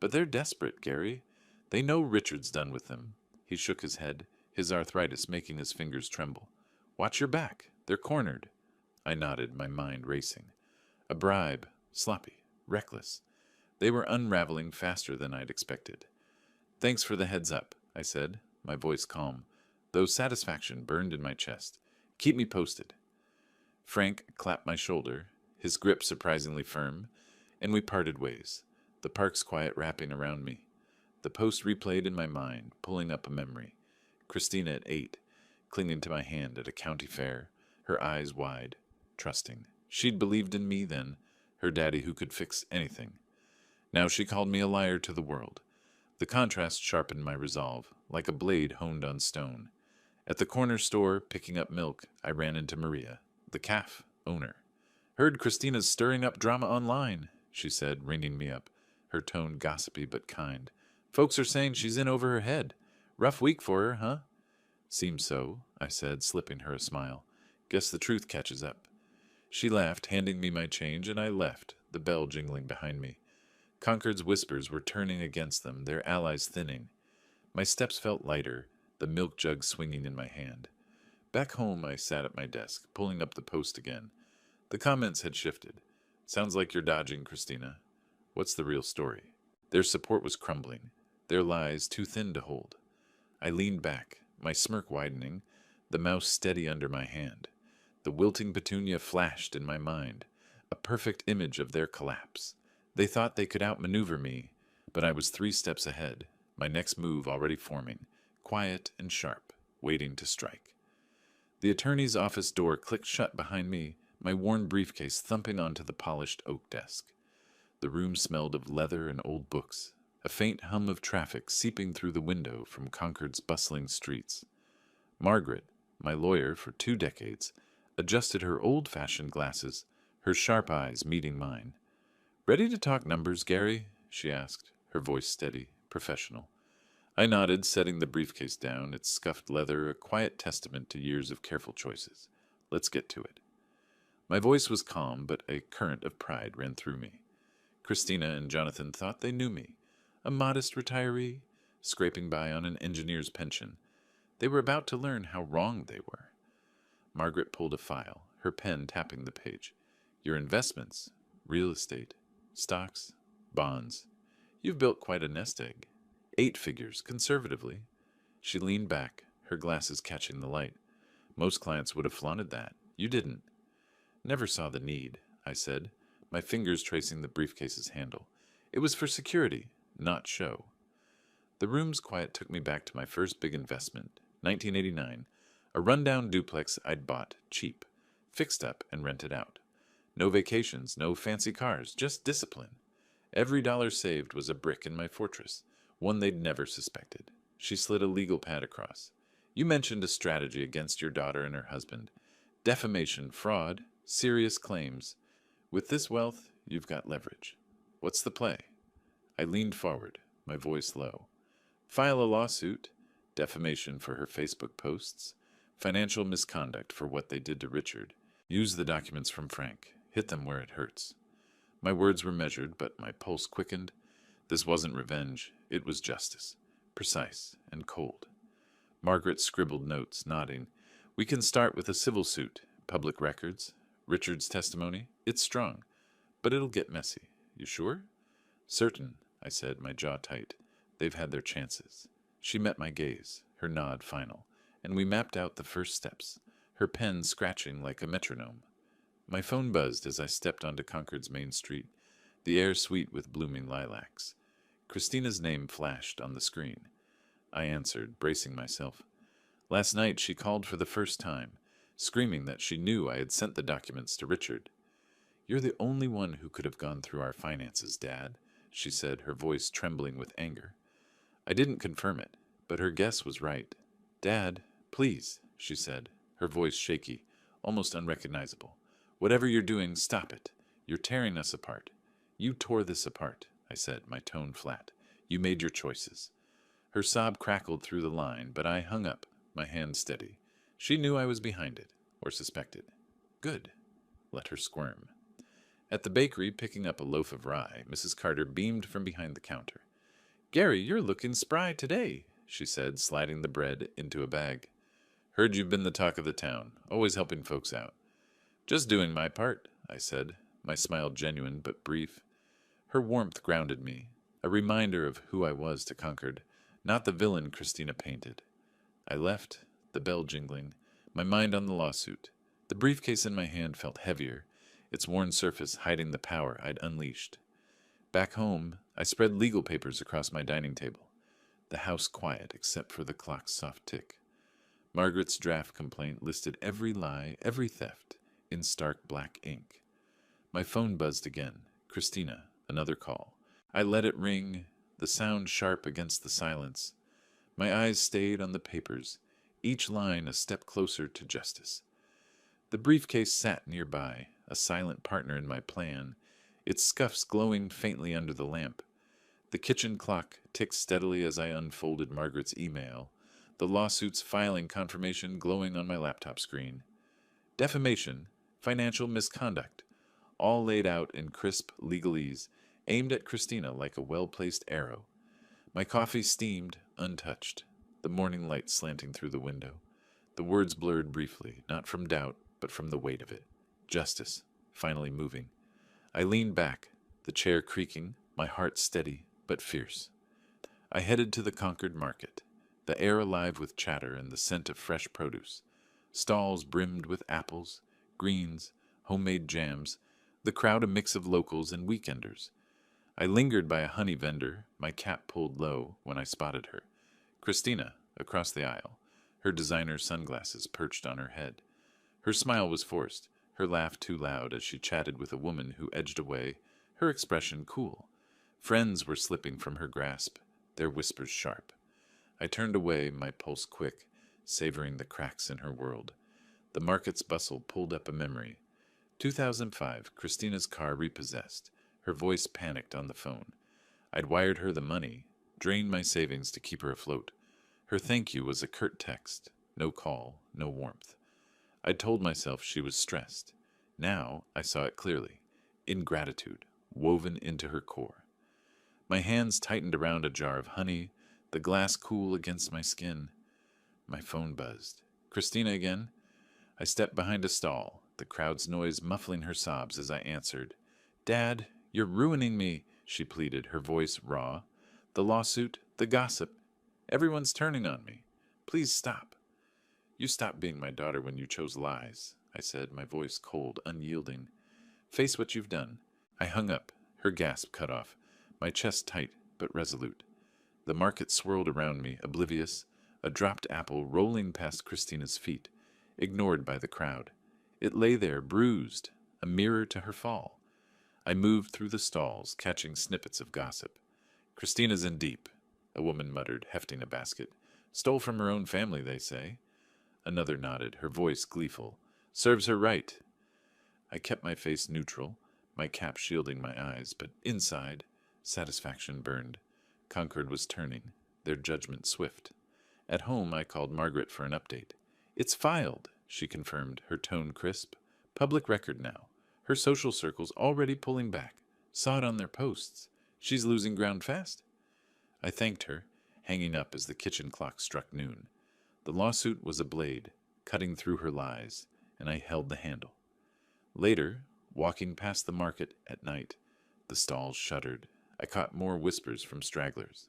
But they're desperate, Gary. They know Richard's done with them. He shook his head, his arthritis making his fingers tremble. Watch your back. They're cornered. I nodded, my mind racing. A bribe, sloppy, reckless. They were unraveling faster than I'd expected. Thanks for the heads up, I said, my voice calm, though satisfaction burned in my chest. Keep me posted. Frank clapped my shoulder, his grip surprisingly firm, and we parted ways, the park's quiet wrapping around me. The post replayed in my mind, pulling up a memory. Christina at 8, clinging to my hand at a county fair, her eyes wide, trusting. She'd believed in me then, her daddy who could fix anything. Now she called me a liar to the world. The contrast sharpened my resolve, like a blade honed on stone. At the corner store, picking up milk, I ran into Maria, the calf owner. Heard Christina's stirring up drama online, she said, ringing me up, her tone gossipy but kind. Folks are saying she's in over her head. Rough week for her, huh? Seems so, I said, slipping her a smile. Guess the truth catches up. She laughed, handing me my change, and I left, the bell jingling behind me. Concord's whispers were turning against them, their allies thinning. My steps felt lighter, the milk jug swinging in my hand. Back home, I sat at my desk, pulling up the post again. The comments had shifted. Sounds like you're dodging, Christina. What's the real story? Their support was crumbling, their lies too thin to hold. I leaned back, my smirk widening, the mouse steady under my hand. The wilting petunia flashed in my mind, a perfect image of their collapse. They thought they could outmaneuver me, but I was 3 steps ahead, my next move already forming, quiet and sharp, waiting to strike. The attorney's office door clicked shut behind me, my worn briefcase thumping onto the polished oak desk. The room smelled of leather and old books, a faint hum of traffic seeping through the window from Concord's bustling streets. Margaret, my lawyer for 2 decades, adjusted her old-fashioned glasses, her sharp eyes meeting mine. Ready to talk numbers, Gary? She asked, her voice steady, professional. I nodded, setting the briefcase down, its scuffed leather a quiet testament to years of careful choices. Let's get to it. My voice was calm, but a current of pride ran through me. Christina and Jonathan thought they knew me, a modest retiree, scraping by on an engineer's pension. They were about to learn how wrong they were. Margaret pulled a file, her pen tapping the page. Your investments, real estate, stocks, bonds. You've built quite a nest egg. 8 figures, conservatively. She leaned back, her glasses catching the light. Most clients would have flaunted that. You didn't. Never saw the need, I said, my fingers tracing the briefcase's handle. It was for security, not show. The room's quiet took me back to my first big investment, 1989, a rundown duplex I'd bought, cheap, fixed up and rented out. No vacations, no fancy cars, just discipline. Every dollar saved was a brick in my fortress, one they'd never suspected. She slid a legal pad across. You mentioned a strategy against your daughter and her husband. Defamation, fraud, serious claims. With this wealth, you've got leverage. What's the play? I leaned forward, my voice low. File a lawsuit, defamation for her Facebook posts, financial misconduct for what they did to Richard. Use the documents from Frank. Hit them where it hurts. My words were measured, but my pulse quickened. This wasn't revenge. It was justice, precise and cold. Margaret scribbled notes, nodding. We can start with a civil suit, public records, Richard's testimony. It's strong, but it'll get messy. You sure? Certain, I said, my jaw tight. They've had their chances. She met my gaze, her nod final, and we mapped out the first steps, her pen scratching like a metronome. My phone buzzed as I stepped onto Concord's main street, the air sweet with blooming lilacs. Christina's name flashed on the screen. I answered, bracing myself. Last night she called for the first time, screaming that she knew I had sent the documents to Richard. You're the only one who could have gone through our finances, Dad, she said, her voice trembling with anger. I didn't confirm it, but her guess was right. Dad, please, she said, her voice shaky, almost unrecognizable. Whatever you're doing, stop it. You're tearing us apart. You tore this apart, I said, my tone flat. You made your choices. Her sob crackled through the line, but I hung up, my hand steady. She knew I was behind it, or suspected. Good. Let her squirm. At the bakery, picking up a loaf of rye, Mrs. Carter beamed from behind the counter. "Gary, you're looking spry today," she said, sliding the bread into a bag. "Heard you've been the talk of the town, always helping folks out." "Just doing my part," I said, my smile genuine but brief. Her warmth grounded me, a reminder of who I was to Concord, not the villain Christina painted. I left, the bell jingling, my mind on the lawsuit. The briefcase in my hand felt heavier, its worn surface hiding the power I'd unleashed. Back home, I spread legal papers across my dining table, the house quiet except for the clock's soft tick. Margaret's draft complaint listed every lie, every theft, in stark black ink. My phone buzzed again. Christina, another call. I let it ring, the sound sharp against the silence. My eyes stayed on the papers, each line a step closer to justice. The briefcase sat nearby, a silent partner in my plan, its scuffs glowing faintly under the lamp. The kitchen clock ticked steadily as I unfolded Margaret's email, the lawsuit's filing confirmation glowing on my laptop screen. Defamation, financial misconduct, all laid out in crisp legalese, aimed at Christina like a well-placed arrow. My coffee steamed, untouched, the morning light slanting through the window. The words blurred briefly, not from doubt, but from the weight of it. Justice, finally moving. I leaned back, the chair creaking, my heart steady but fierce. I headed to the Concord market, the air alive with chatter and the scent of fresh produce. Stalls brimmed with apples, greens, homemade jams, the crowd a mix of locals and weekenders. I lingered by a honey vendor, my cap pulled low when I spotted her. Christina, across the aisle, her designer sunglasses perched on her head. Her smile was forced, her laugh too loud as she chatted with a woman who edged away, her expression cool. Friends were slipping from her grasp, their whispers sharp. I turned away, my pulse quick, savoring the cracks in her world. The market's bustle pulled up a memory. 2005, Christina's car repossessed, her voice panicked on the phone. I'd wired her the money, drained my savings to keep her afloat. Her thank you was a curt text, no call, no warmth. I'd told myself she was stressed. Now I saw it clearly, ingratitude, woven into her core. My hands tightened around a jar of honey, the glass cool against my skin. My phone buzzed. "Christina again?" I stepped behind a stall, the crowd's noise muffling her sobs as I answered. "Dad, you're ruining me," she pleaded, her voice raw. "The lawsuit, the gossip, everyone's turning on me. Please stop." "You stopped being my daughter when you chose lies," I said, my voice cold, unyielding. "Face what you've done." I hung up, her gasp cut off, my chest tight but resolute. The market swirled around me, oblivious, a dropped apple rolling past Christina's feet, ignored by the crowd. It lay there, bruised, a mirror to her fall. I moved through the stalls, catching snippets of gossip. "Christina's in deep," a woman muttered, hefting a basket. "Stole from her own family, they say." Another nodded, her voice gleeful. "Serves her right." I kept my face neutral, my cap shielding my eyes, but inside, satisfaction burned. Concord was turning, their judgment swift. At home, I called Margaret for an update. "It's filed," she confirmed, her tone crisp. "Public record now. Her social circle's already pulling back. Saw it on their posts. She's losing ground fast." I thanked her, hanging up as the kitchen clock struck noon. The lawsuit was a blade, cutting through her lies, and I held the handle. Later, walking past the market at night, the stalls shuddered. I caught more whispers from stragglers.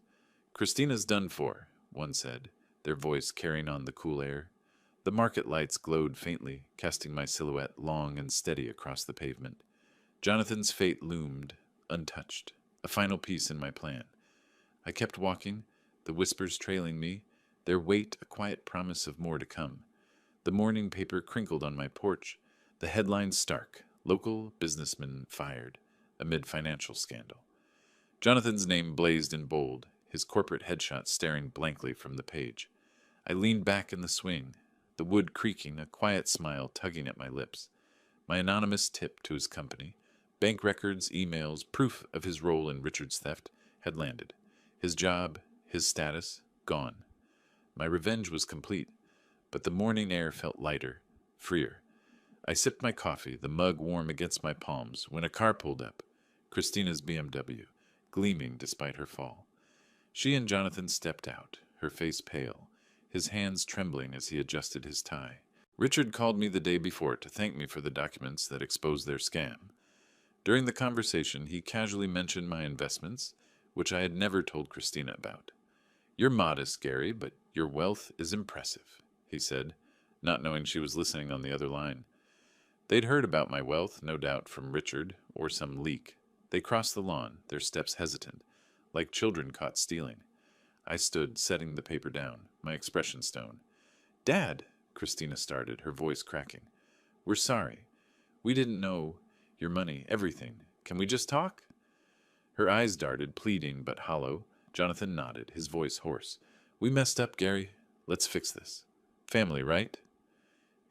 "Christina's done for," one said, their voice carrying on the cool air. The market lights glowed faintly, casting my silhouette long and steady across the pavement. Jonathan's fate loomed, untouched, a final piece in my plan. I kept walking, the whispers trailing me, their weight a quiet promise of more to come. The morning paper crinkled on my porch, the headlines stark, local businessman fired, amid financial scandal. Jonathan's name blazed in bold, his corporate headshot staring blankly from the page. I leaned back in the swing, the wood creaking, a quiet smile tugging at my lips. My anonymous tip to his company, bank records, emails, proof of his role in Richard's theft, had landed. His job, his status, gone. My revenge was complete, but the morning air felt lighter, freer. I sipped my coffee, the mug warm against my palms, when a car pulled up, Christina's BMW, gleaming despite her fall. She and Jonathan stepped out, her face pale, his hands trembling as he adjusted his tie. Richard called me the day before to thank me for the documents that exposed their scam. During the conversation, he casually mentioned my investments, which I had never told Christina about. "You're modest, Gary, but your wealth is impressive," he said, not knowing she was listening on the other line. They'd heard about my wealth, no doubt, from Richard or some leak. They crossed the lawn, their steps hesitant, like children caught stealing. I stood, setting the paper down, my expression stone. "Dad," Christina started, her voice cracking. "We're sorry. We didn't know your money, everything. Can we just talk?" Her eyes darted, pleading but hollow. Jonathan nodded, his voice hoarse. "We messed up, Gary. Let's fix this. Family, right?"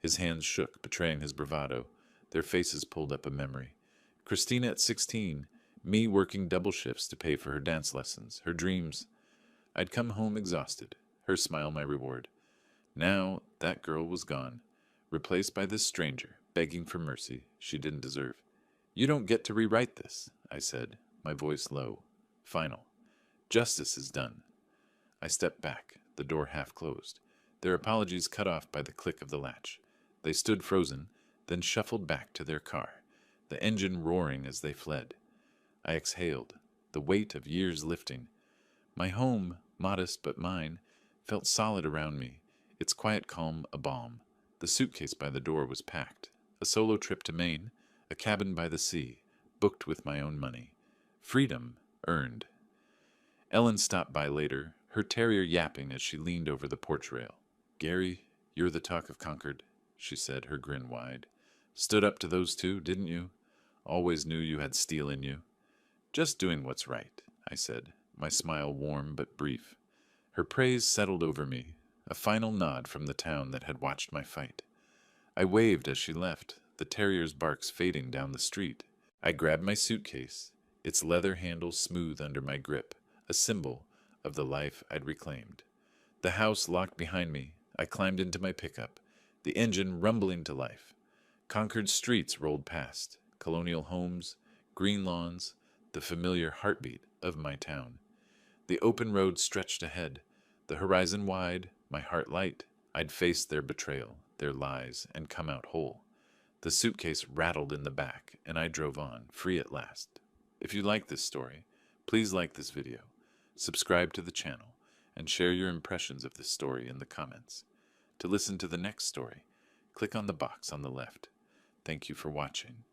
His hands shook, betraying his bravado. Their faces pulled up a memory. Christina at 16, me working double shifts to pay for her dance lessons, her dreams. I'd come home exhausted, her smile my reward. Now that girl was gone, replaced by this stranger, begging for mercy she didn't deserve. "You don't get to rewrite this," I said, my voice low, final. "Justice is done." I stepped back, the door half closed, their apologies cut off by the click of the latch. They stood frozen, then shuffled back to their car, the engine roaring as they fled. I exhaled, the weight of years lifting. My home, modest but mine, felt solid around me, its quiet calm a balm. The suitcase by the door was packed. A solo trip to Maine, a cabin by the sea, booked with my own money. Freedom earned. Ellen stopped by later, her terrier yapping as she leaned over the porch rail. "Gary, you're the talk of Concord," she said, her grin wide. "Stood up to those two, didn't you? Always knew you had steel in you." "Just doing what's right," I said, my smile warm but brief. Her praise settled over me, a final nod from the town that had watched my fight. I waved as she left, the terrier's barks fading down the street. I grabbed my suitcase, its leather handle smooth under my grip, a symbol of the life I'd reclaimed. The house locked behind me. I climbed into my pickup, the engine rumbling to life. Concord's streets rolled past, colonial homes, green lawns, the familiar heartbeat of my town. The open road stretched ahead, the horizon wide, my heart light. I'd faced their betrayal, their lies, and come out whole. The suitcase rattled in the back, and I drove on, free at last. If you like this story, please like this video, subscribe to the channel, and share your impressions of this story in the comments. To listen to the next story, click on the box on the left. Thank you for watching.